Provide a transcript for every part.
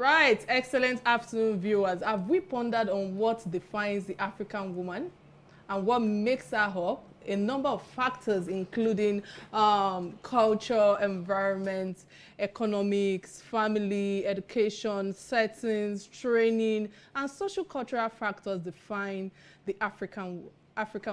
right, excellent afternoon, viewers. Have we pondered on what defines the African woman and what makes her up? A number of factors, including culture, environment, economics, family, education, settings, training, and social cultural factors define the African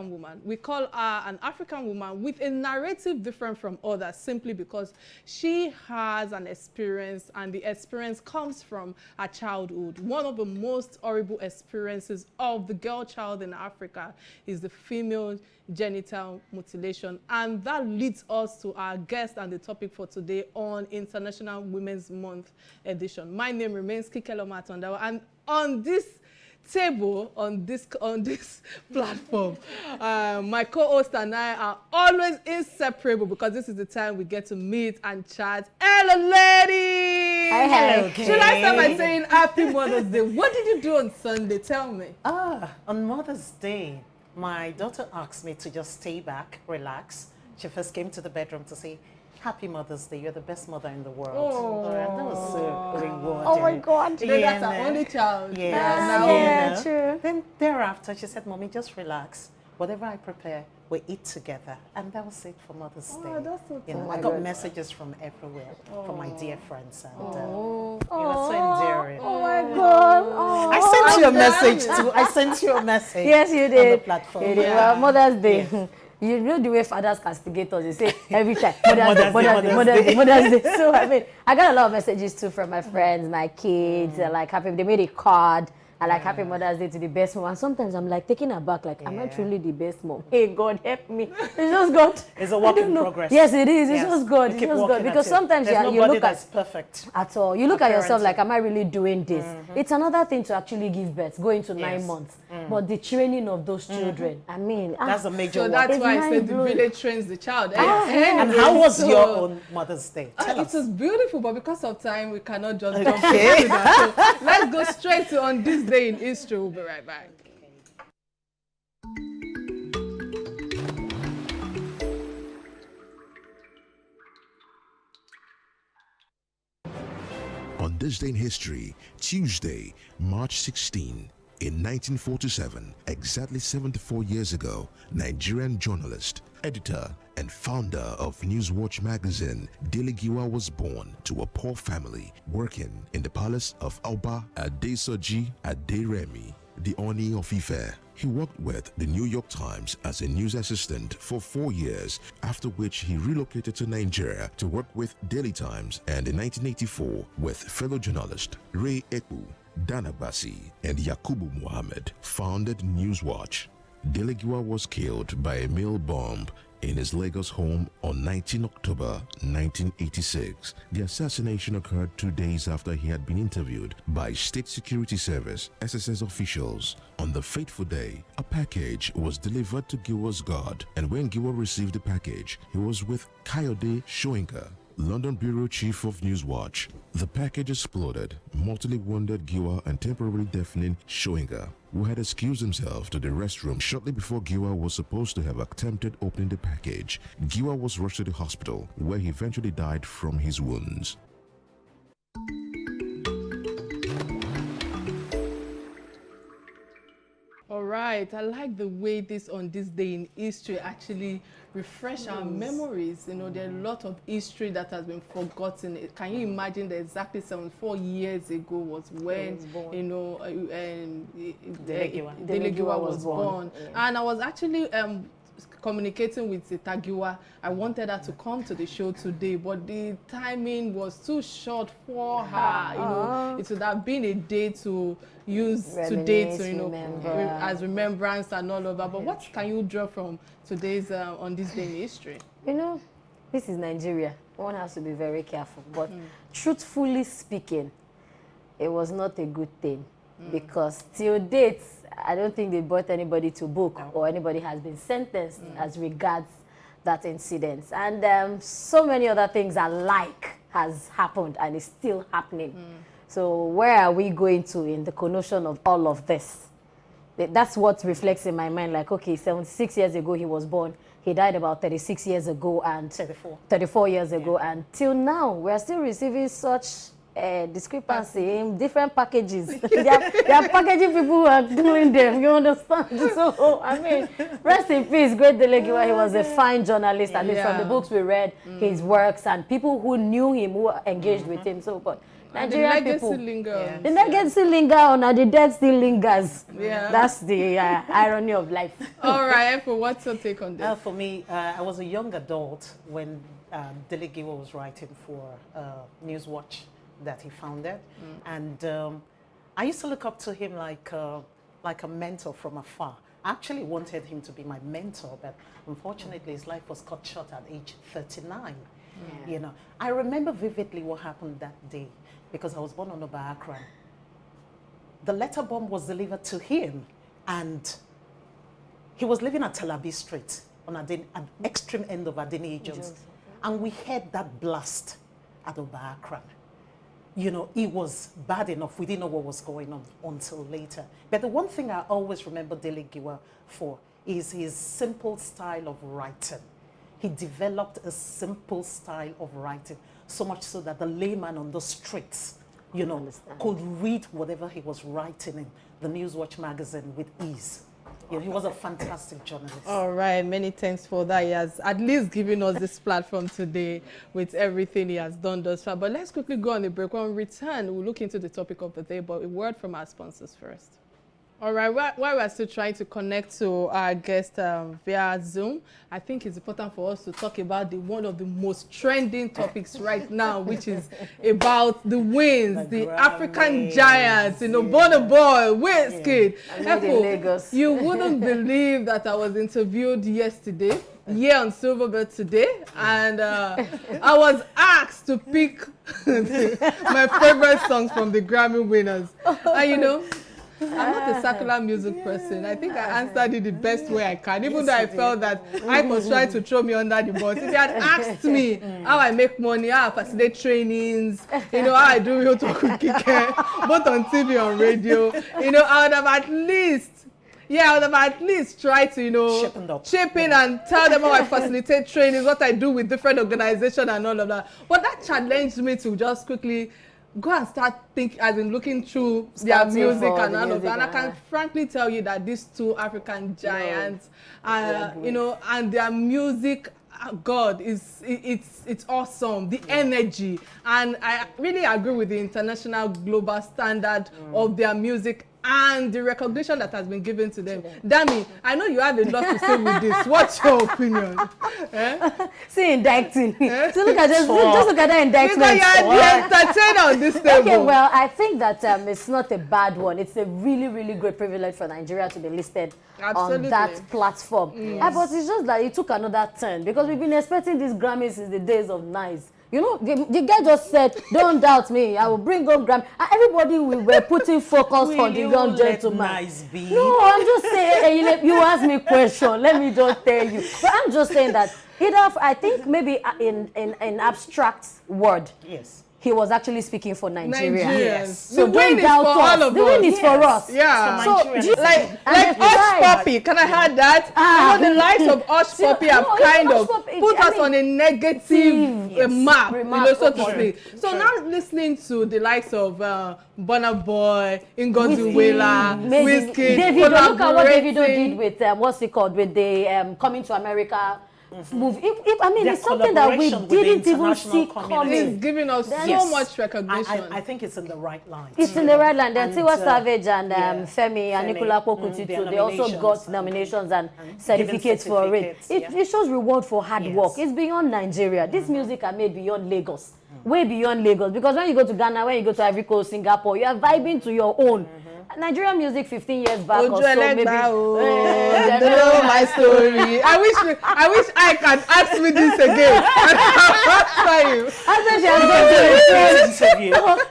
woman. We call her an African woman with a narrative different from others simply because she has an experience, and the experience comes from her childhood. One of the most horrible experiences of the girl child in Africa is the female genital mutilation, and that leads us to our guest and the topic for today on International Women's Month edition. My name remains Kike Atanda-owo, and on this table, on this platform, my co-host and I are always inseparable because this is the time we get to meet and chat. Hello, ladies! Hi, hello. Should I start by saying Happy Mother's Day? What did you do on Sunday? Tell me. On Mother's Day, my daughter asked me to just stay back, relax. She first came to the bedroom to say, Happy Mother's Day, you're the best mother in the world. Oh, that was so rewarding. Oh my God. That's our only child. Yes, true. Then thereafter, she said, Mommy, just relax. Whatever I prepare, we eat together. And that was it for Mother's Day. That's so cool. I got messages from everywhere, from my dear friends. And it was so endearing. Oh my God. I sent you a message too. I sent you a message. Yes, you did. On the platform. You did. Well, Mother's Day. Yes. You know the way fathers castigate us. They say every time, Mother's Day. So, I mean, I got a lot of messages too from my friends, my kids. Like, happy, they made a card. I like Happy Mother's Day to the best mom. And sometimes I'm like taken aback, like, am I truly the best mom? Hey, God, help me. It's just God. It's a work in progress. Yes, it is. It's just God. It's just God. Because sometimes you look that's perfect. At all. You look at yourself like, am I really doing this? It's another thing to actually give birth, go into 9 months. But the training of those children, I mean. That's a major So that's why I said the village trains the child. And how was your own Mother's Day? It was beautiful, but because of time, we cannot just jump into that. So let's go straight to On This Day in History. We'll be right back. On This Day in History, Tuesday, March 16, in 1947, exactly 74 years ago, Nigerian journalist, editor, and founder of Newswatch magazine, Dele Giwa was born to a poor family working in the palace of Oba Adesoji Aderemi, the Oni of Ife. He worked with the New York Times as a news assistant for 4 years, after which he relocated to Nigeria to work with Daily Times, and in 1984 with fellow journalist Ray Ekpu, Dana Bassi, and Yakubu Muhammad founded Newswatch. Dele Giwa was killed by a mail bomb in his Lagos home on 19 October 1986. The assassination occurred 2 days after he had been interviewed by State Security Service (SSS) officials. On the fateful day, a package was delivered to Giwa's guard, and when Giwa received the package, he was with Kayode Soyinka, London Bureau Chief of Newswatch. The package exploded, mortally wounded Giwa and temporarily deafening Soyinka, who had excused himself to the restroom shortly before Giwa was supposed to have attempted opening the package. Giwa was rushed to the hospital, where he eventually died from his wounds. All right, I like the way this On This Day in History actually refresh our memories. You know, there are a lot of history that has been forgotten. Can you imagine that exactly 74 years ago was when, you know, Dele Giwa was born. Yeah. And I was actually communicating with Tagiwa. I wanted her to come to the show today, but the timing was too short for her. You know, it would have been a day to use today to, you know, as remembrance and all of that. But what can you draw from today's On This Day in History? You know, this is Nigeria. One has to be very careful. But truthfully speaking, it was not a good thing because till date, I don't think they brought anybody to book or anybody has been sentenced as regards that incident. And so many other things alike has happened and is still happening. So where are we going to in the connotation of all of this? That's what reflects in my mind. Like, okay, 76 years ago he was born. He died about 36 years ago and 34 years ago. And till now, we're still receiving such discrepancy in different packages. they are packaging people who are doing them, you understand? So, I mean, rest in peace, great Delegiwa. He was a fine journalist. I mean, from the books we read, his works, and people who knew him, who engaged with him. So, but Nigerian people, the legacy linger on, and the dead still lingers. Yeah. That's the irony of life. All right, Efo, what's your take on this? For me, I was a young adult when Delegiwa was writing for Newswatch that he founded, and I used to look up to him like a mentor from afar. I actually wanted him to be my mentor, but unfortunately his life was cut short at age 39. Yeah. You know, I remember vividly what happened that day because I was born on Akran. The letter bomb was delivered to him, and he was living at Talabi Street on an extreme end of Adeni Jones. And we heard that blast at Akran. You know, it was bad enough. We didn't know what was going on until later. But the one thing I always remember Delegiwa for is his simple style of writing. He developed a simple style of writing, so much so that the layman on the streets, you know, could read whatever he was writing in the Newswatch magazine with ease. You know, he was a fantastic journalist. All right, many thanks for that. He has at least given us this platform today with everything he has done thus far. But let's quickly go on a break. When we return, we'll look into the topic of the day, but a word from our sponsors first. All right, while we're still trying to connect to our guest via Zoom, I think it's important for us to talk about one of the most trending topics right now, which is about the wins, the African giants, you know, Burna Boy, Wizkid. Lagos. You wouldn't believe that I was interviewed yesterday, on Silverbird today, and I was asked to pick my favorite songs from the Grammy winners. And you know, I'm not a secular music person. I think I answered it the best way I can, even though I felt that I was trying to throw me under the bus. If you had asked me how I make money, how I facilitate trainings, you know, how I do Real Talk with Kike, both on TV and radio, you know, I would have at least tried to, you know, chip in and tell them how I facilitate trainings, what I do with different organizations and all of that. But that challenged me to just quickly go and start thinking, as in looking through their music and all of that. And I can frankly tell you that these two African giants, you know, and their music, God, it's awesome. The energy, and I really agree with the international global standard of their music and the recognition that has been given to them. Dami, I know you have a lot to say with this. What's your opinion? See, indicting. So look at just look at that indictment. Because you're the entertainer on this table. Okay, well, I think that it's not a bad one. It's a really, really great privilege for Nigeria to be listed on that platform. But it's just that it took another turn because we've been expecting these Grammys since the days of Nice. You know, the guy just said, don't doubt me, I will bring home Grammy. And everybody, we were putting focus on the young gentleman. Nice be? No, I'm just saying, you ask me a question, let me just tell you. But I'm just saying that, I think maybe in abstract word, yes, he was actually speaking for Nigeria. Yes. So the win is for all of us. The win is for us. Yeah. So, like Hush Puppy, can I have that? You know, the likes of Hush Puppy have kind of put us on a negative map, you know, so to speak. So now listening to the likes of Burna Boy, Ngozi Iweala, Wizkid, Davido, look at what Davido did with, what's it called, with the Coming to America movie. I mean, it's something that we didn't even see coming. It's giving us so much recognition. I think it's in the right line. It's in the right line. Then Tiwa Savage and Femi and Anikulapo Kuti, they also got nominations and certificates for it. It shows reward for hard work. It's beyond Nigeria. This music are made beyond Lagos. Way beyond Lagos. Because when you go to Ghana, when you go to Ivory Coast, Singapore, you are vibing to your own. Nigerian music 15 years back or so, maybe. Don't know my story. I wish I can ask me this again.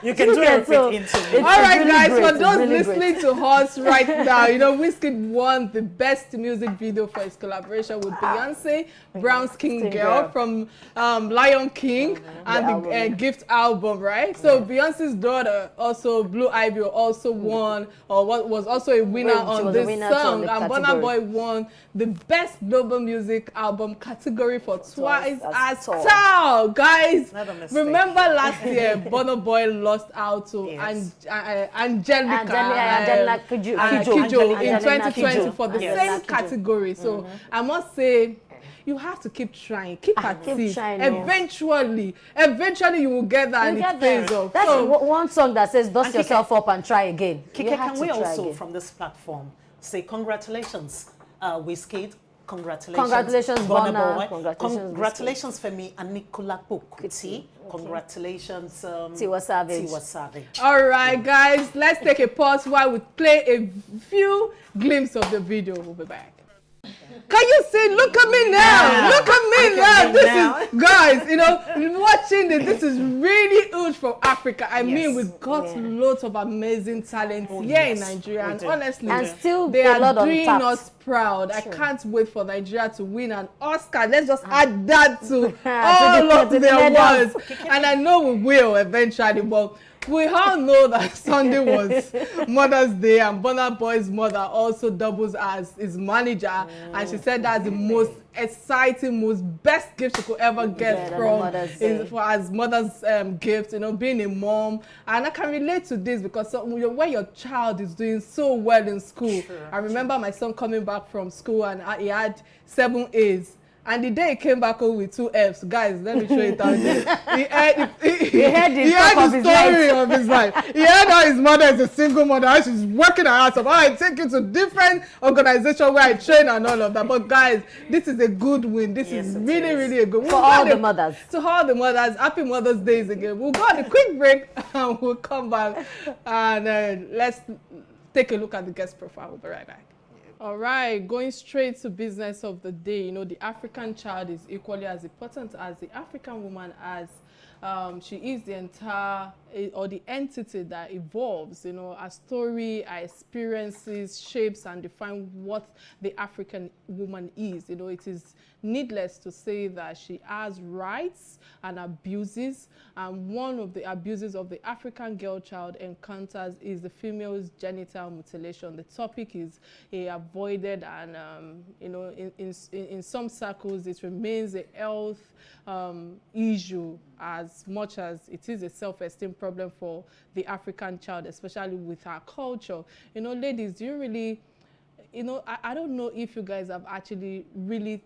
You can do a quick interview. All right, really guys, for those listening to us right now, you know, Wizkid won the best music video for his collaboration with Beyonce, Brown Skin Girl from Lion King and the Gift album, right? So Beyonce's daughter, also Blue Ivy, also won won, or what was also a winner on this song, and Burna Boy won the Best Global Music Album category for Twice as Tall. Guys, remember last year, Burna Boy lost out to Angelica Kidjo in 2020 for the same category. So I must say, you have to keep trying, keep at it. Eventually you will get that, and it pays off. That's one song that says, dust yourself up and try again. Kike, can we also, from this platform, say congratulations, Wizkid, congratulations, Burna, congratulations Femi Anikulapo Kuti, congratulations, Tiwa Savage. All right, guys, let's take a pause while we play a few glimpses of the video. We'll be back. Can you see? Look at me now. Yeah. Look at me now. This is, guys, you know, watching this is really huge for Africa. I mean, we've got lots of amazing talent here in Nigeria. And honestly, still they are doing us proud. I can't wait for Nigeria to win an Oscar. Let's just add that to all of their awards. And I know we will eventually, but we all know that Sunday was Mother's Day, and Burna Boy's mother also doubles as his manager, and she said that's the most exciting, most best gift she could ever get as mother's gift, you know, being a mom. And I can relate to this because when your child is doing so well in school, I remember my son coming back from school and he had 7 A's. And the day he came back home with 2 F's, guys, let me show you down there. He heard the story of his life. He heard how his mother is a single mother, how she's working her ass off. I take you to different organizations where I train and all of that. But guys, this is a good win. This is really, really a good win. For all the mothers. To all the mothers, happy Mother's Day again. We'll go on a quick break and we'll come back. And let's take a look at the guest profile. We'll be right back. All right, going straight to business of the day. You know, the African child is equally as important as the African woman, as she is the entire or the entity that evolves. You know, our story, our experiences shapes and define what the African woman is. You know, it is needless to say that she has rights and abuses, and one of the abuses of the African girl child encounters is the female's genital mutilation. The topic is avoided, and you know, in some circles it remains a health issue as much as it is a self-esteem problem for the African child, especially with our culture. You know, ladies, do you really, you know, I don't know if you guys have actually really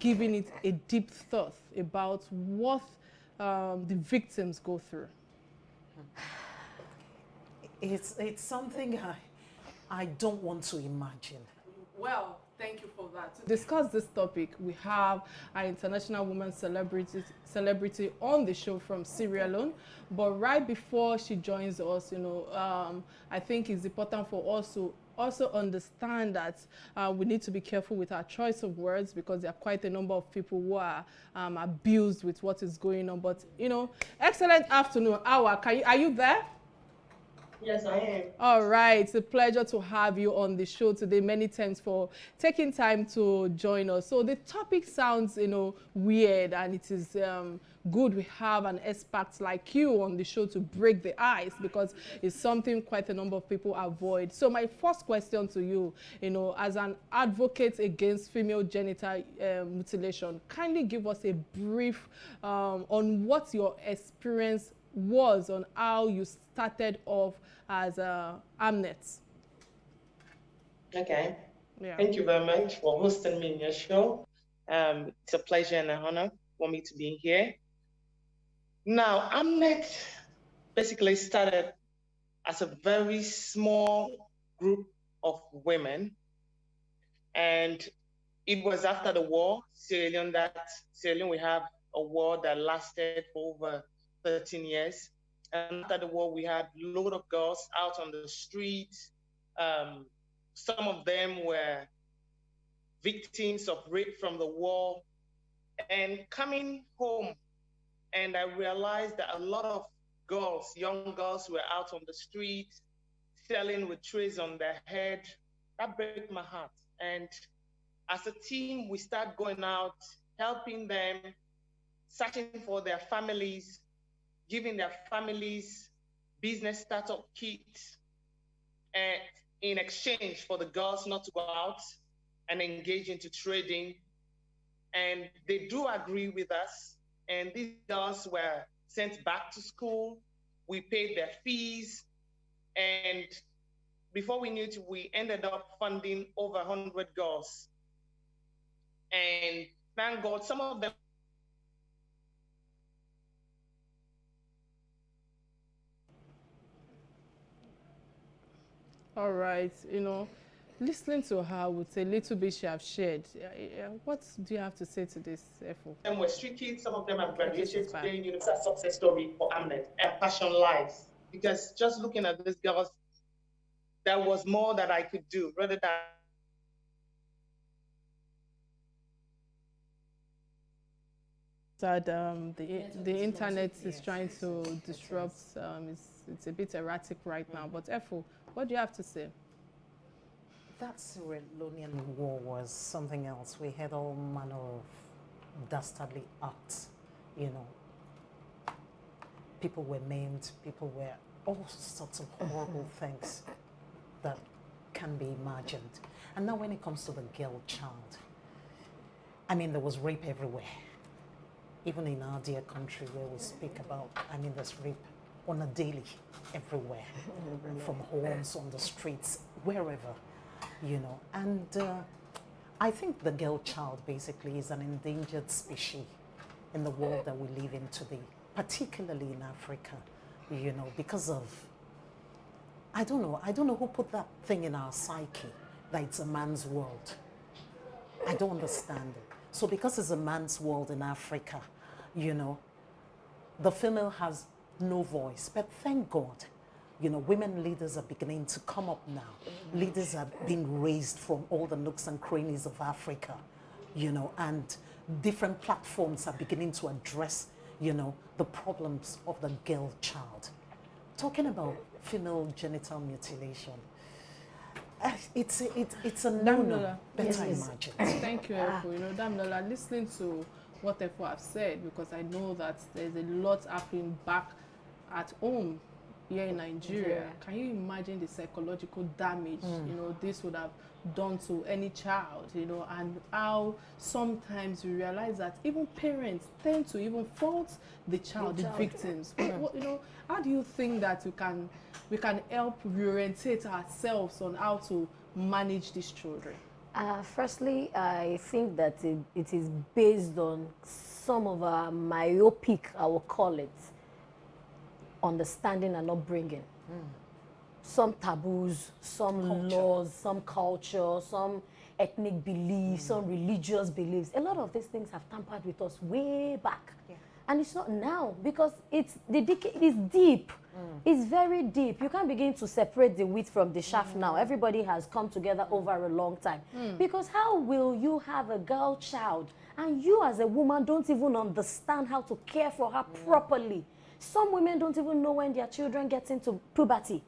giving it a deep thought about what the victims go through. It's something I don't want to imagine. Well, thank you for that. To discuss this topic, we have our international woman celebrity on the show from Sierra Leone. But right before she joins us, you know, I think it's important for us to also understand that we need to be careful with our choice of words, because there are quite a number of people who are abused with what is going on. But, you know, excellent afternoon. Hawa, are you there? Yes, I am. All right. It's a pleasure to have you on the show today. Many thanks for taking time to join us. So the topic sounds, you know, weird, and it is good we have an expert like you on the show to break the ice, because it's something quite a number of people avoid. So my first question to you, you know, as an advocate against female genital mutilation, kindly give us a brief on what your experience was on how you started off as AMNet. Okay. Yeah. Thank you very much for hosting me in your show. It's a pleasure and an honor for me to be here. Now, AMNet basically started as a very small group of women, and it was after the war, Sierra Leone, we have a war that lasted for over 13 years. And after the war, we had a lot of girls out on the streets. Some of them were victims of rape from the war. And coming home, and I realized that a lot of girls, young girls, were out on the street, selling with trays on their head. That broke my heart. And as a team, we start going out, helping them, searching for their families, giving their families business startup kits, in exchange for the girls not to go out and engage into trading. And they do agree with us. And these girls were sent back to school. We paid their fees. And before we knew it, we ended up funding over 100 girls. And thank God, some of them All right, listening to her with a little bit she have shared, what do you have to say to this, Efo? them were street kids, some of them have graduated today. It's a success story for AMNet and passion lives. Because just looking at these girls, there was more that I could do rather than that the internet is trying to disrupt. It's a bit erratic right now. But Efo, what do you have to say? That Sierra Leonean war was something else. We had all manner of dastardly acts, People were maimed, people were all sorts of horrible things that can be imagined. And now when it comes to the girl child, there was rape everywhere. Even in our dear country where we speak about, there's rape on a daily, everywhere, from homes, on the streets, wherever, And I think the girl child basically is an endangered species in the world that we live in today, particularly in Africa, because of, I don't know who put that thing in our psyche, that it's a man's world. I don't understand it. So because it's a man's world in Africa, the female has no voice. But thank God, women leaders are beginning to come up now. Leaders are being raised from all the nooks and crannies of Africa, and different platforms are beginning to address, the problems of the girl child. Talking about female genital mutilation, it's a no-no. Better imagine. Thank you, Efo. Damilola, listening to what Efo have said, because I know that there's a lot happening back at home here in Nigeria. Can you imagine the psychological damage this would have done to any child, and how sometimes we realize that even parents tend to even fault the child, the victims. How do you think that we can help reorientate ourselves on how to manage these children? Firstly, I think that it is based on some of our myopic, I will call it, understanding and upbringing. Some taboos, some laws, some culture, some ethnic beliefs, some religious beliefs. A lot of these things have tampered with us way back. And it's not now, because the decay is deep. It's very deep. You can't begin to separate the wheat from the chaff now. Everybody has come together over a long time. Because how will you have a girl child and you as a woman don't even understand how to care for her properly? Some women don't even know when their children get into puberty.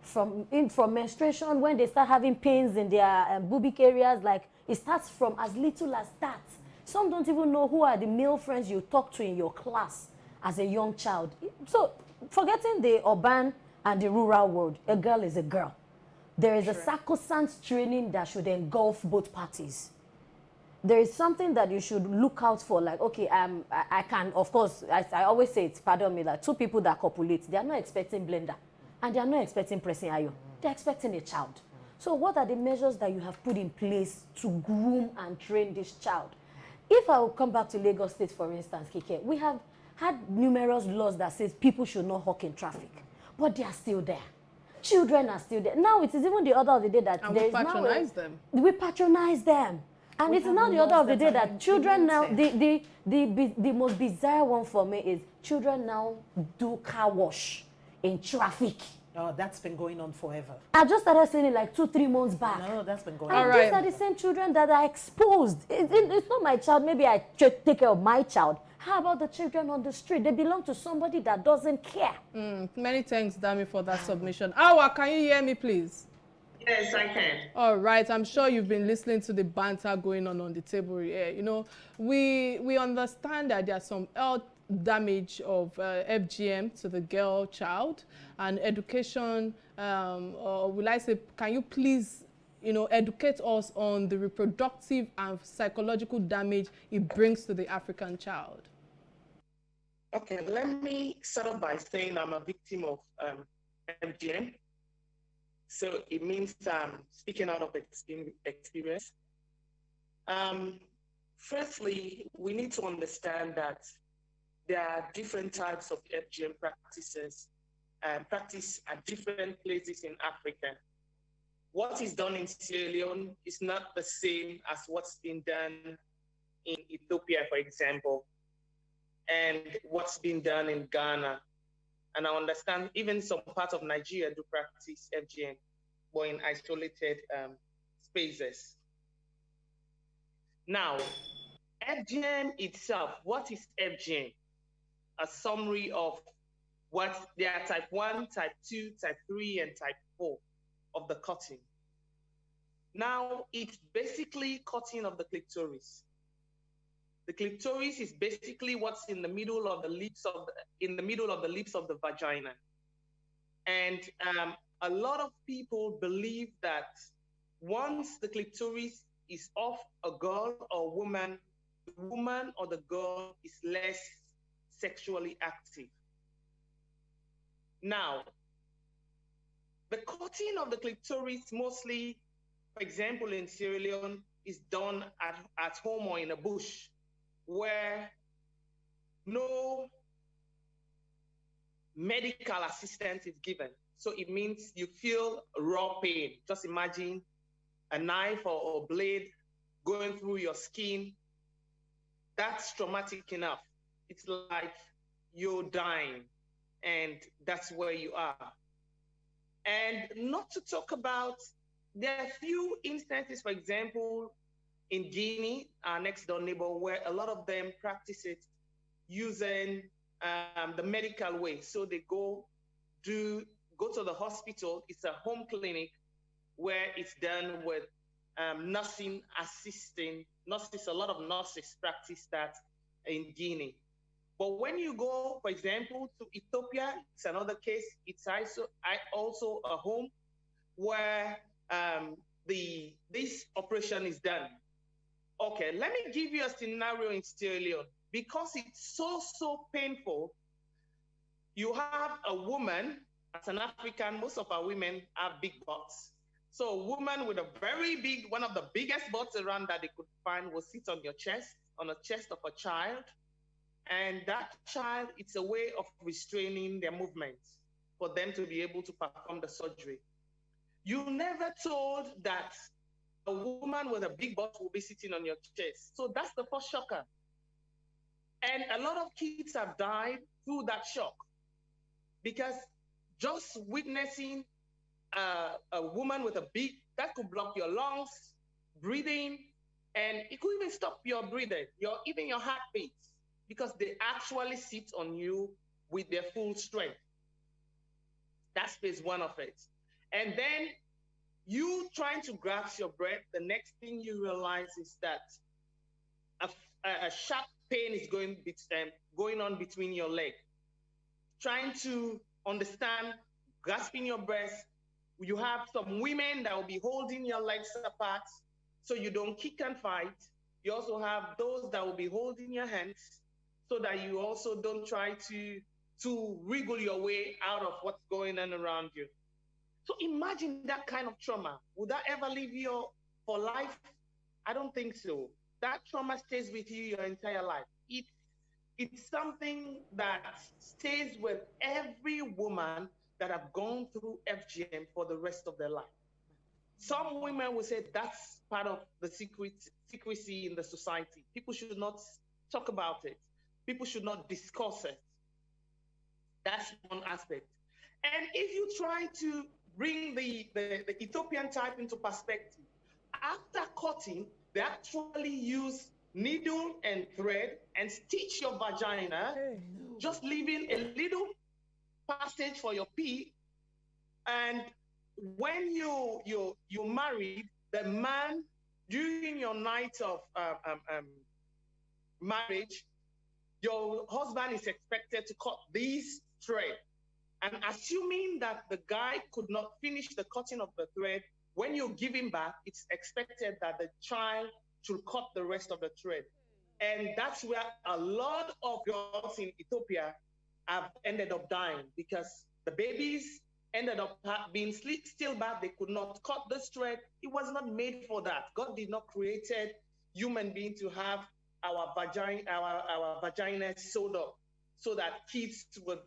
From menstruation, when they start having pains in their pubic areas, like it starts from as little as that. Some don't even know who are the male friends you talk to in your class as a young child. So forgetting the urban and the rural world, a girl is a girl. There is a sacrosanct training that should engulf both parties. There is something that you should look out for, like, okay, I can, of course, I always say it, pardon me, like two people that copulate, they are not expecting blender and they are not expecting pressing iron. They're expecting a child. So what are the measures that you have put in place to groom and train this child? If I will come back to Lagos State, for instance, Kike, we have had numerous laws that says people should not hawk in traffic, but they are still there. Children are still there. Now it is even the order of the day that and there we is now patronize them. We patronize them. And it's now the order of the day that children now, the most bizarre one for me is children now do car wash in traffic. Oh, that's been going on forever. I just started saying it like 2-3 months back. No, that's been going on. These are the same children that are exposed. It's not my child. Maybe I take care of my child. How about the children on the street? They belong to somebody that doesn't care. Many thanks, Dami, for that submission. Hawa, can you hear me, please? Yes, I can. All right. I'm sure you've been listening to the banter going on the table here. We understand that there's some health damage of FGM to the girl child, and education or will I say, can you please, educate us on the reproductive and psychological damage it brings to the African child? Okay, let me start off by saying I'm a victim of FGM. So it means speaking out of experience. Firstly, we need to understand that there are different types of FGM practices practiced at different places in Africa. What is done in Sierra Leone is not the same as what's been done in Ethiopia, for example, and what's been done in Ghana. And I understand even some parts of Nigeria do practice FGM, but in isolated spaces. Now, FGM itself, what is FGM? A summary of what there are type 1, type 2, type 3, and type 4 of the cutting. Now, it's basically cutting of the clitoris. The clitoris is basically what's in the middle of the lips of the vagina. And a lot of people believe that once the clitoris is off a girl or woman, the woman or the girl is less sexually active. Now, the cutting of the clitoris mostly, for example, in Sierra Leone, is done at home or in a bush where no medical assistance is given. So it means you feel raw pain. Just imagine a knife or a blade going through your skin. That's traumatic enough. It's like you're dying, and that's where you are. And not to talk about, there are few instances, for example, in Guinea, our next door neighbor, where a lot of them practice it using the medical way. So they go to the hospital. It's a home clinic where it's done with nursing assisting. Nurses, a lot of nurses practice that in Guinea. But when you go, for example, to Ethiopia, it's another case. It's also a home where this operation is done. Okay, let me give you a scenario in Sierra Leone. Because it's so painful, you have a woman, as an African, most of our women have big butts. So a woman with a very big, one of the biggest butts around that they could find will sit on your chest, on the chest of a child. And that child, it's a way of restraining their movements for them to be able to perform the surgery. You never told that a woman with a big butt will be sitting on your chest. So that's the first shocker. And a lot of kids have died through that shock because just witnessing a woman with a big, that could block your lungs, breathing, and it could even stop your breathing, even your heartbeat, because they actually sit on you with their full strength. That's phase one of it. And then you trying to grasp your breath, the next thing you realize is that a sharp pain is going on between your legs. Trying to understand, grasping your breath. You have some women that will be holding your legs apart so you don't kick and fight. You also have those that will be holding your hands so that you also don't try to wriggle your way out of what's going on around you. So imagine that kind of trauma. Would that ever leave you for life? I don't think so. That trauma stays with you your entire life. It's something that stays with every woman that have gone through FGM for the rest of their life. Some women will say that's part of the secrecy in the society. People should not talk about it. People should not discuss it. That's one aspect. And if you try to bring the Ethiopian type into perspective, after cutting, they actually use needle and thread and stitch your vagina, just leaving a little passage for your pee. And when you're married, the man, during your night of marriage, your husband is expected to cut this thread And assuming that the guy could not finish the cutting of the thread, when you give him back, it's expected that the child should cut the rest of the thread. And that's where a lot of girls in Ethiopia have ended up dying, because the babies ended up being stillbirth. They could not cut this thread. It was not made for that. God did not create human being to have our vagina sewed up so that kids would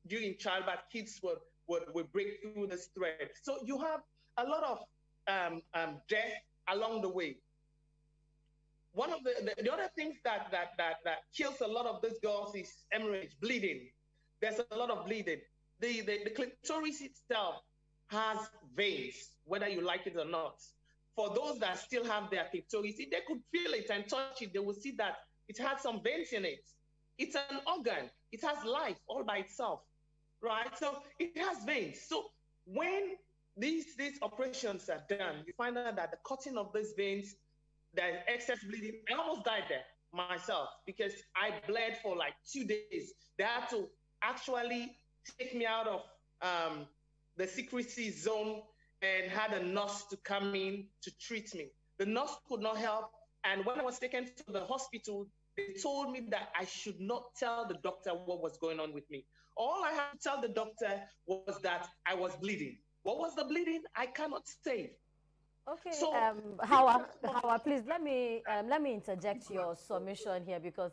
during childbirth, kids would break through this thread. So you have a lot of death along the way. One of the other things that kills a lot of these girls is hemorrhage, bleeding. There's a lot of bleeding. The clitoris itself has veins, whether you like it or not. For those that still have their clitoris, if they could feel it and touch it, they will see that it has some veins in it. It's an organ. It has life all by itself, right? So it has veins. So when these operations are done, you find out that the cutting of these veins, there's excess bleeding. I almost died there myself because I bled for like 2 days. They had to actually take me out of the secrecy zone and had a nurse to come in to treat me. The nurse could not help. And when I was taken to the hospital, they told me that I should not tell the doctor what was going on with me. All I had to tell the doctor was that I was bleeding. What was the bleeding? I cannot say. Okay, So, Hawa, please let me interject your submission here, because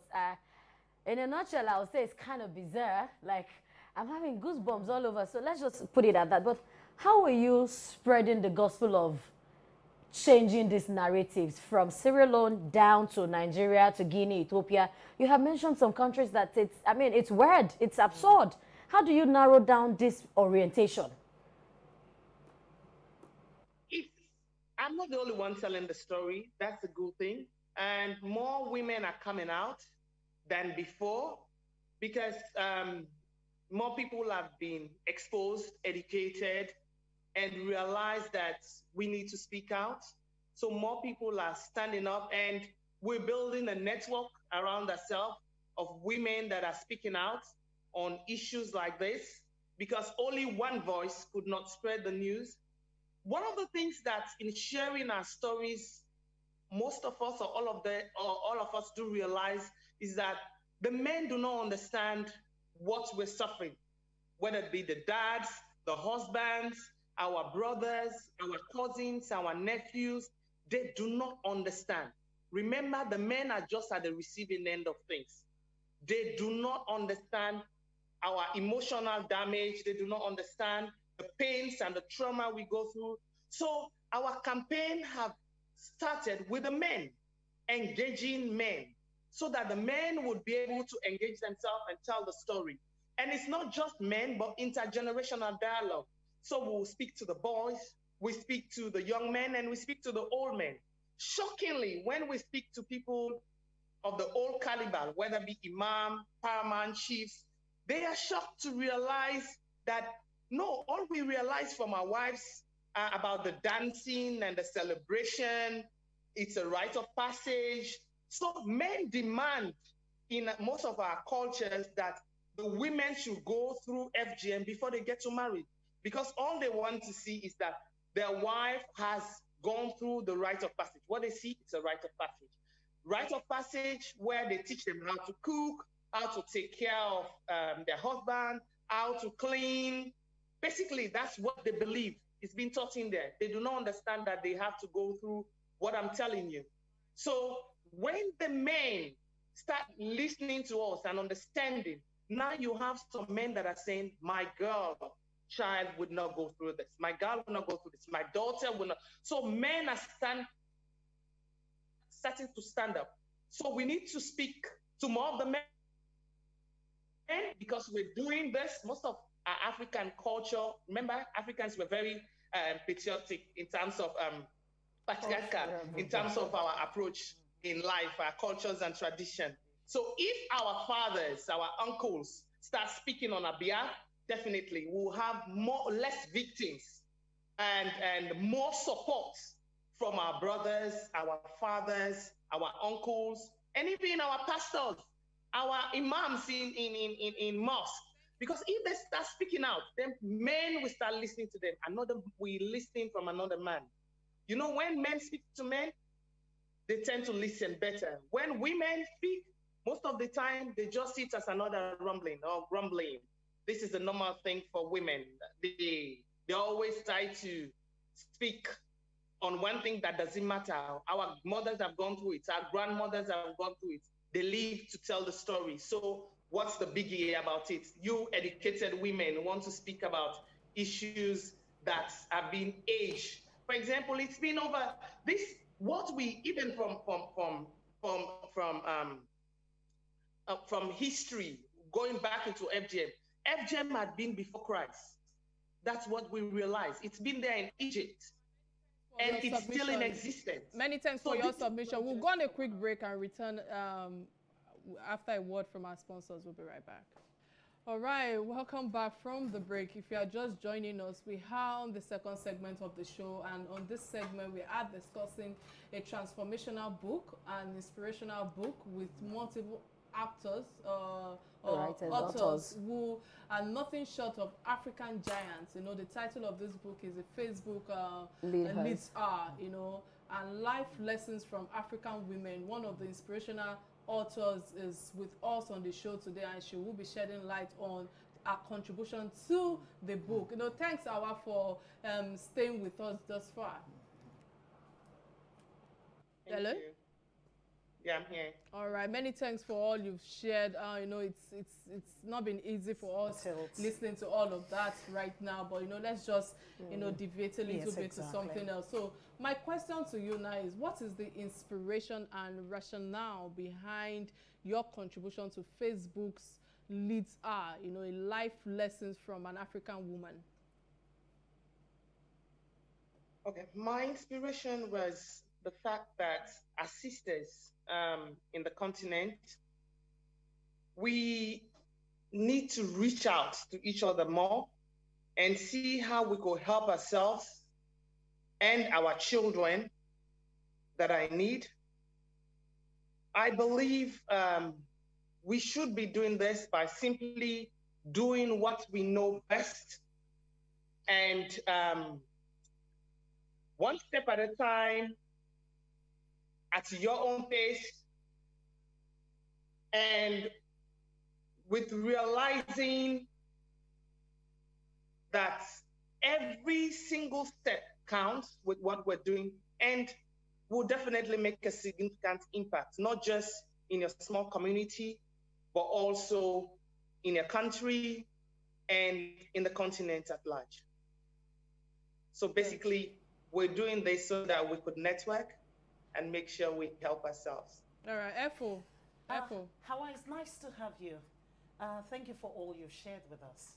in a nutshell, I would say it's kind of bizarre. Like, I'm having goosebumps all over. So let's just put it at that. But how are you spreading the gospel of changing these narratives from Sierra Leone down to Nigeria, to Guinea, Ethiopia? You have mentioned some countries that it's weird, it's absurd. How do you narrow down this orientation? I'm not the only one telling the story. That's a good thing. And more women are coming out than before, because more people have been exposed, educated, and realize that we need to speak out. So more people are standing up, and we're building a network around ourselves of women that are speaking out on issues like this, because only one voice could not spread the news. One of the things that in sharing our stories, most of us or all of us do realize is that the men do not understand what we're suffering, whether it be the dads, the husbands, our brothers, our cousins, our nephews. They do not understand. Remember, the men are just at the receiving end of things. They do not understand our emotional damage. They do not understand the pains and the trauma we go through. So our campaign have started with the men, engaging men, so that the men would be able to engage themselves and tell the story. And it's not just men, but intergenerational dialogue. So we'll speak to the boys, we speak to the young men, and we speak to the old men. Shockingly, when we speak to people of the old caliber, whether it be imam, paramount, chiefs, they are shocked to realize that no, all we realize from our wives about the dancing and the celebration, it's a rite of passage. So men demand in most of our cultures that the women should go through FGM before they get to marry, because all they want to see is that their wife has gone through the rite of passage. What they see is a rite of passage. Rite of passage where they teach them how to cook, how to take care of their husband, how to clean. Basically, that's what they believe. It's been taught in there. They do not understand that they have to go through what I'm telling you. So when the men start listening to us and understanding, now you have some men that are saying, my girl child would not go through this. My girl will not go through this. My daughter will not. So men are starting to stand up. So we need to speak to more of the men, because we're doing this. Most of our African culture, remember, Africans were very patriotic in terms of patriarchal, in terms of our approach in life, our cultures and tradition. So if our fathers, our uncles start speaking on our behalf, definitely we'll have less victims and more support from our brothers, our fathers, our uncles, and even our pastors, our imams in mosque. Because if they start speaking out, then men will start listening to them. We listening from another man. You know, when men speak to men, they tend to listen better. When women speak, most of the time, they just see it as another rumbling or grumbling. This is a normal thing for women. They always try to speak on one thing that doesn't matter. Our mothers have gone through it. Our grandmothers have gone through it. They live to tell the story. So what's the biggie about it? You educated women want to speak about issues that have been aged. For example, it's been over this. What we even from history going back into FGM. FGM had been before Christ. That's what we realized. It's been there in Egypt. And it's still in existence. Many thanks for your submission. We'll go on a quick break and return after a word from our sponsors. We'll be right back. All right, welcome back from the break. If you are just joining us, we are on the second segment of the show, and on this segment we are discussing a transformational book, an inspirational book with multiple actors or authors who are nothing short of African giants. You know, the title of this book is a Facebook leads are, you know, and life lessons from African women. One of the inspirational authors is with us on the show today, and she will be shedding light on our contribution to the book. You know, thanks Hawa for staying with us thus far. Hello. Yeah, I'm here. All right, many thanks for all you've shared. You know, it's not been easy for us listening to all of that right now, but you know, let's just you know deviate a little bit to something else. So my question to you now is, what is the inspiration and rationale behind your contribution to Facebook's Leads Are, you know, a life lessons from an African woman? Okay, my inspiration was the fact that as sisters in the continent, we need to reach out to each other more and see how we could help ourselves and our children that I need. I believe we should be doing this by simply doing what we know best and one step at a time, at your own pace, and with realizing that every single step counts with what we're doing and will definitely make a significant impact, not just in your small community, but also in your country and in the continent at large. So basically, we're doing this so that we could network and make sure we help ourselves. All right, Efo. Hawa, it's nice to have you. Thank you for all you've shared with us.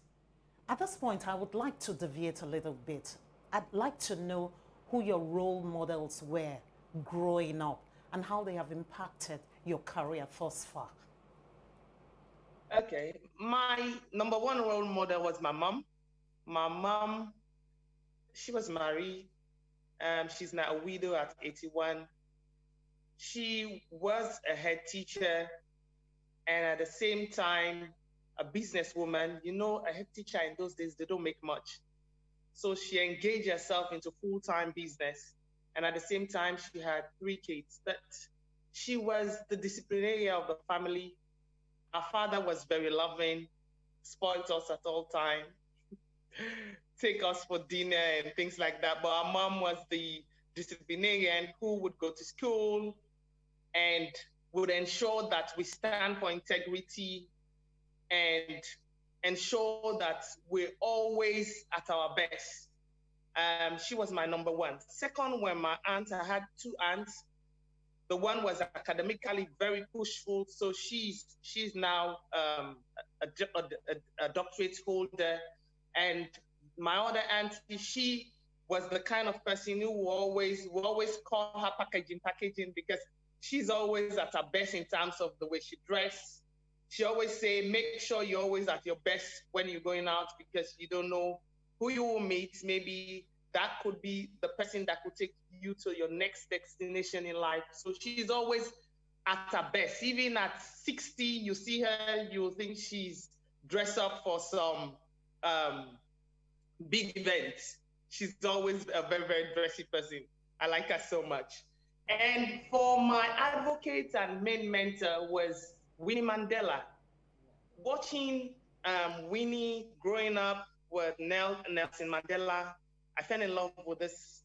At this point, I would like to deviate a little bit. I'd like to know who your role models were growing up and how they have impacted your career thus far. Okay, my number one role model was my mom. My mom, she was married. She's now a widow at 81. She was a head teacher and at the same time, a businesswoman. You know, a head teacher in those days, they don't make much. So she engaged herself into full-time business. And at the same time, she had 3 kids. But she was the disciplinarian of the family. Our father was very loving, spoiled us at all times, take us for dinner and things like that. But our mom was the disciplinarian who would go to school and would ensure that we stand for integrity and ensure that we're always at our best. She was my number one. Second were my aunts. I had 2 aunts. The one was academically very pushful, so she's now a doctorate holder. And my other auntie, she was the kind of person who will always call her packaging because she's always at her best in terms of the way she dresses. She always say, make sure you're always at your best when you're going out because you don't know who you will meet. Maybe that could be the person that could take you to your next destination in life. So she's always at her best. Even at 60, you see her, you'll think she's dress up for some big events. She's always a very, very dressy person. I like her so much. And for my advocate and main mentor was Winnie Mandela. Watching Winnie growing up with Nelson Mandela, I fell in love with this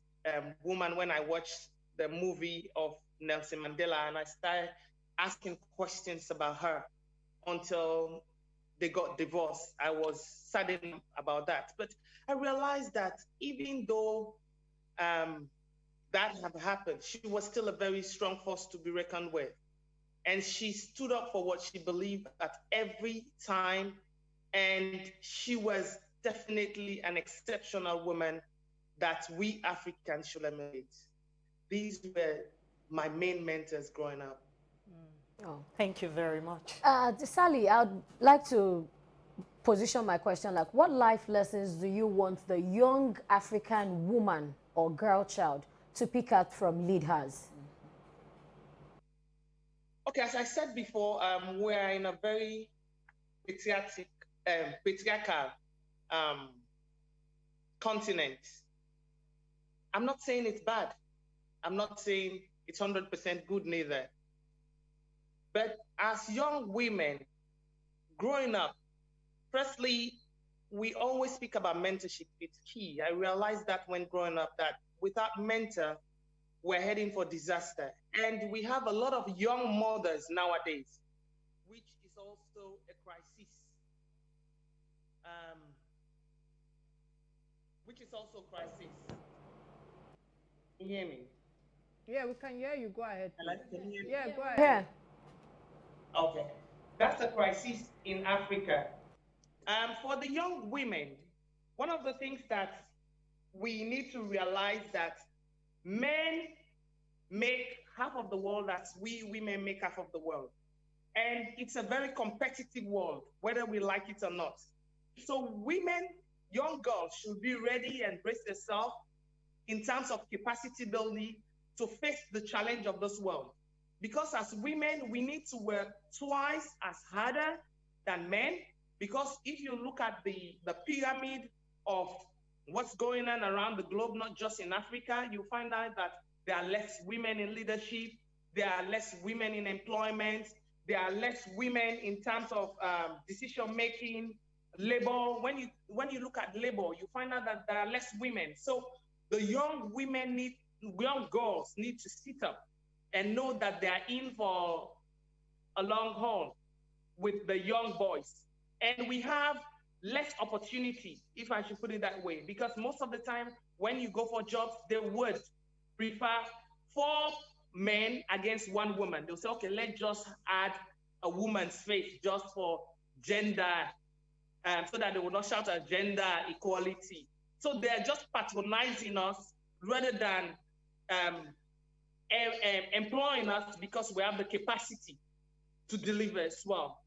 woman when I watched the movie of Nelson Mandela, and I started asking questions about her until they got divorced. I was saddened about that. But I realized that even though that had happened, she was still a very strong force to be reckoned with. And she stood up for what she believed at every time. And she was definitely an exceptional woman that we Africans should emulate. These were my main mentors growing up. Oh, thank you very much. Sally, I'd like to position my question like, what life lessons do you want the young African woman or girl child to pick up from leaders? Okay, as I said before, we're in a very patriarchal continent. I'm not saying it's bad. I'm not saying it's 100% good neither. But as young women growing up, firstly, we always speak about mentorship. It's key. I realized that when growing up that without mentor, we're heading for disaster. And we have a lot of young mothers nowadays, which is also a crisis. Can you hear me? Yeah, we can hear you. Go ahead. Can you hear me? Yeah, go ahead. Yeah. Okay. That's a crisis in Africa. For the young women, one of the things that we need to realize that men make half of the world as we women make half of the world. And it's a very competitive world, whether we like it or not. So women, young girls should be ready and brace themselves in terms of capacity building to face the challenge of this world. Because as women, we need to work twice as harder than men. Because if you look at the pyramid of what's going on around the globe, not just in Africa, you find out that there are less women in leadership, there are less women in employment, there are less women in terms of decision-making, labor. When you look at labor, you find out that there are less women. So the young girls need to sit up and know that they are in for a long haul with the young boys. And we have less opportunity, if I should put it that way, because most of the time when you go for jobs, they would prefer 4 men against 1 woman. They'll say, okay, let's just add a woman's face just for gender, so that they will not shout at gender equality. So they're just patronizing us rather than employing us because we have the capacity to deliver as well.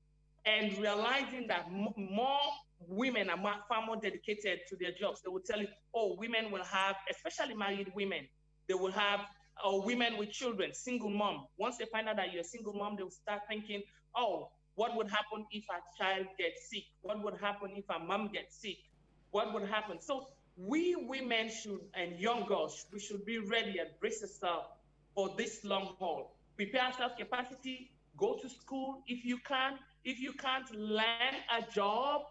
And realizing that more women are far more dedicated to their jobs. They will tell you, oh, women will have, especially married women, they will have, or women with children, single mom. Once they find out that you're a single mom, they will start thinking, oh, what would happen if a child gets sick? What would happen if a mom gets sick? What would happen? So we women should, and young girls, we should be ready and brace ourselves for this long haul. Prepare ourselves capacity, go to school if you can. If you can't land a job,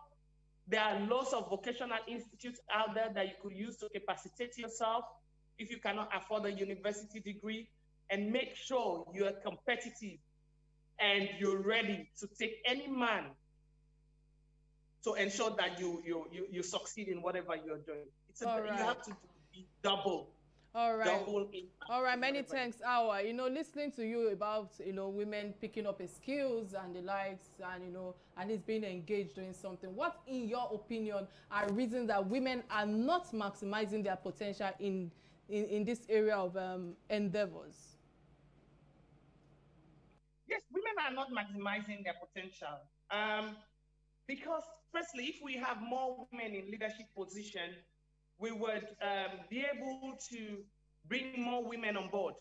there are lots of vocational institutes out there that you could use to capacitate yourself if you cannot afford a university degree, and make sure you are competitive and you're ready to take any man to ensure that you succeed in whatever you're doing. You have to be double. All right. Many thanks, Hawa. Listening to you about, women picking up a skills and the likes, and, and it's being engaged doing something. What, in your opinion, are reasons that women are not maximizing their potential in this area of endeavors? Yes, women are not maximizing their potential. Because firstly, if we have more women in leadership position, we would be able to bring more women on board.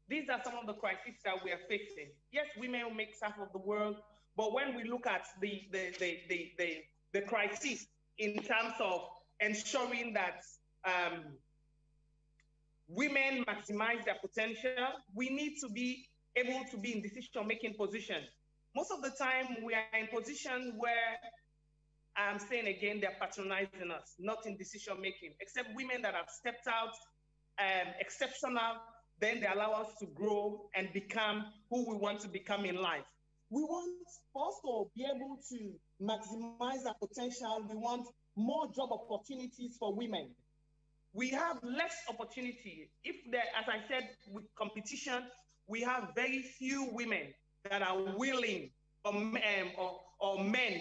These are some of the crises that we are facing. Yes, women make half of the world, But when we look at the crisis in terms of ensuring that women maximize their potential, we need to be able to be in decision-making position. Most of the time, we are in positions where, I'm saying again, they're patronizing us, not in decision-making, except women that have stepped out, exceptional, then they allow us to grow and become who we want to become in life. We want also be able to maximize our potential. We want more job opportunities for women. We have less opportunity. If there, as I said, with competition, we have very few women that are willing, or men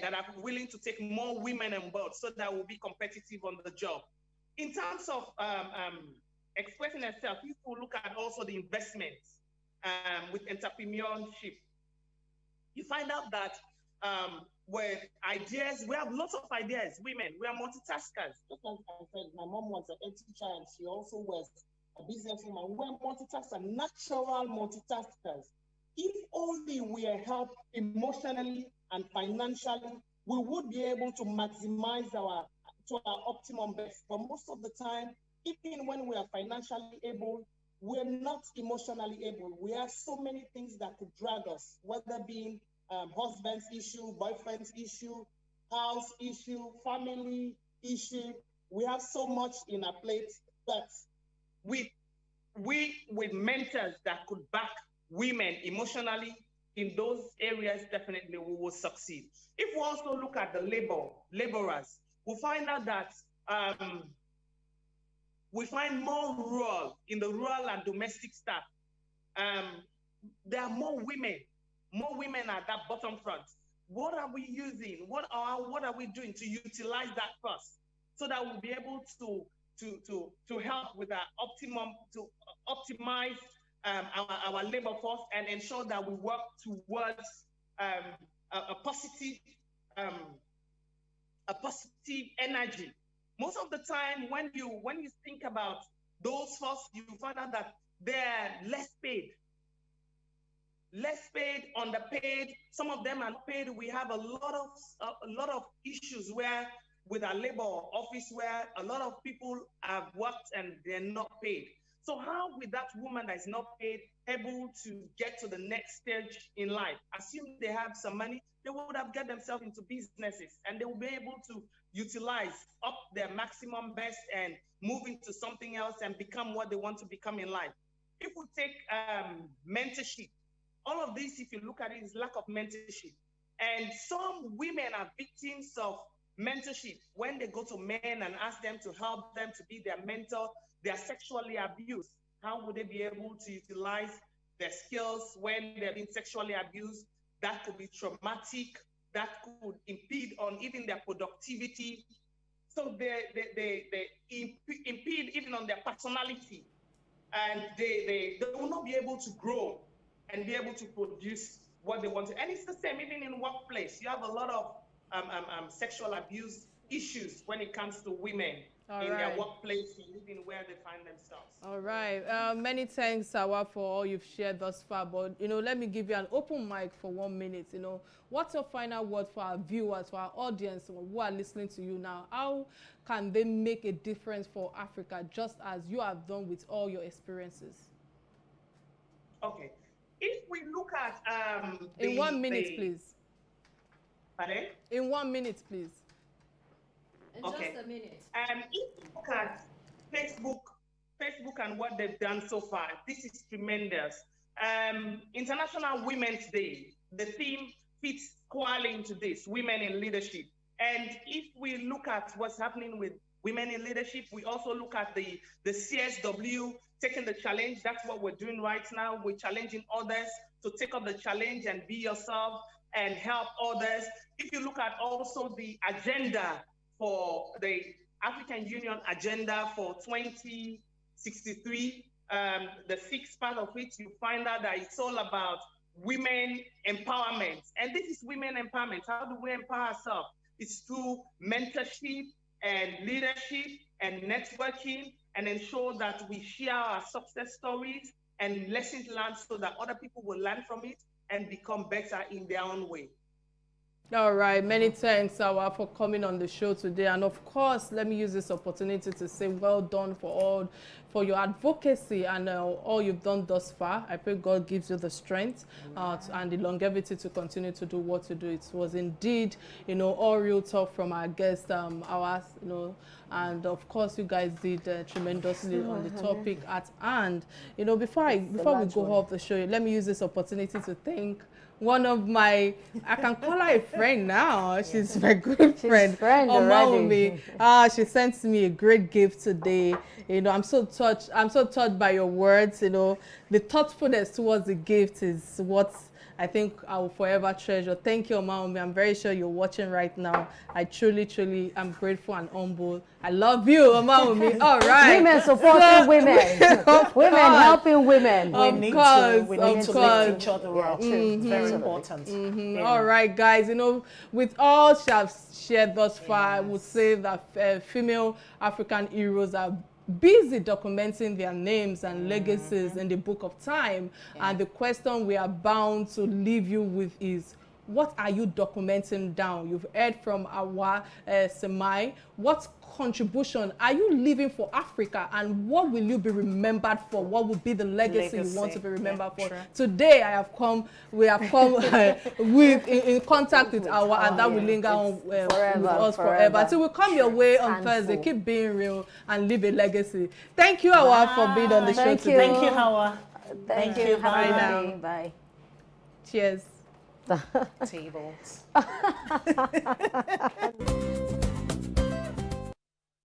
that are willing to take more women on board so that we'll be competitive on the job. In terms of expressing herself, if we look at also the investments with entrepreneurship, you find out that with ideas, we have lots of ideas. Women, we are multitaskers. Just as I said, my mom was a teacher and she also was a businesswoman. We're multitaskers, natural multitaskers. If only we are helped emotionally and financially, we would be able to maximize our optimum best. But most of the time, even when we are financially able, we're not emotionally able. We have so many things that could drag us, whether being husband's issue, boyfriend's issue, house issue, family issue. We have so much in our plate that we with mentors that could back women emotionally in those areas, definitely we will succeed. If we also look at the laborers, we'll find out that we find more in the rural and domestic staff. There are more women at that bottom front. What are we using? What are we doing to utilize that first, so that we'll be able to help with our optimum, to optimize our labor force and ensure that we work towards a positive energy. Most of the time, when you think about those first, you find out that they're less paid, underpaid. Some of them are not paid. We have a lot of issues where with our labor office where a lot of people have worked and they're not paid. So how with that woman that is not paid able to get to the next stage in life? Assume they have some money, they would have get themselves into businesses and they will be able to utilize up their maximum best and move into something else and become what they want to become in life. If we take mentorship, all of this, if you look at it, is lack of mentorship. And some women are victims of mentorship. When they go to men and ask them to help them to be their mentor, they are sexually abused. How would they be able to utilize their skills when they're being sexually abused? That could be traumatic. That could impede on even their productivity. So they impede even on their personality. And they will not be able to grow and be able to produce what they want to. And it's the same even in workplace. You have a lot of sexual abuse issues when it comes to women their workplace and even where they find themselves. All right. Many thanks, Hawa, for all you've shared thus far. But, let me give you an open mic for 1 minute. What's your final word for our viewers, for our audience who are listening to you now? How can they make a difference for Africa, just as you have done with all your experiences? Okay. If we look at in 1 minute, please. Pardon? In 1 minute, please. In just a minute. If you look at Facebook and what they've done so far, this is tremendous. International Women's Day, the theme fits squarely into this, women in leadership. And if we look at what's happening with women in leadership, we also look at the CSW taking the challenge. That's what we're doing right now. We're challenging others to take up the challenge and be yourself and help others. If you look at also the agenda for the African Union agenda for 2063, the sixth part of it, you find out that it's all about women empowerment. And this is women empowerment. How do we empower ourselves? It's through mentorship and leadership and networking, and ensure that we share our success stories and lessons learned so that other people will learn from it and become better in their own way. All right, many thanks, Hawa, for coming on the show today. And of course, let me use this opportunity to say well done for your advocacy and all you've done thus far. I pray God gives you the strength and the longevity to continue to do what you do. It was indeed, all real talk from our guest, Hawa, and of course, you guys did tremendously on the topic at hand. Before we go off the show, let me use this opportunity to thank one of my, I can call her a friend now. She's my good friend. Already. She sent me a great gift today. I'm so touched by your words. The thoughtfulness towards the gift is what I think I will forever treasure. Thank you, Omaomi. I'm very sure you're watching right now. I truly, truly am grateful and humble. I love you, Omaomi. All right. Women supporting women. Women helping women. We need to lift each other up. It's very important. All right, guys. With all she has shared thus far, I would say that female African heroes are busy documenting their names and legacies in the book of time. And the question we are bound to leave you with is, what are you documenting down? You've heard from Hawa Samai. What contribution are you leaving for Africa, and what will you be remembered for? What will be the legacy you want to be remembered for? True. Today we have come in contact with Hawa, and that will linger on with us forever. So we'll come your way on Thursday. Keep being real and leave a legacy. Thank you, Hawa, for being on the show today. Thank you, Hawa. Thank you. Bye now. Bye. Cheers. Tables.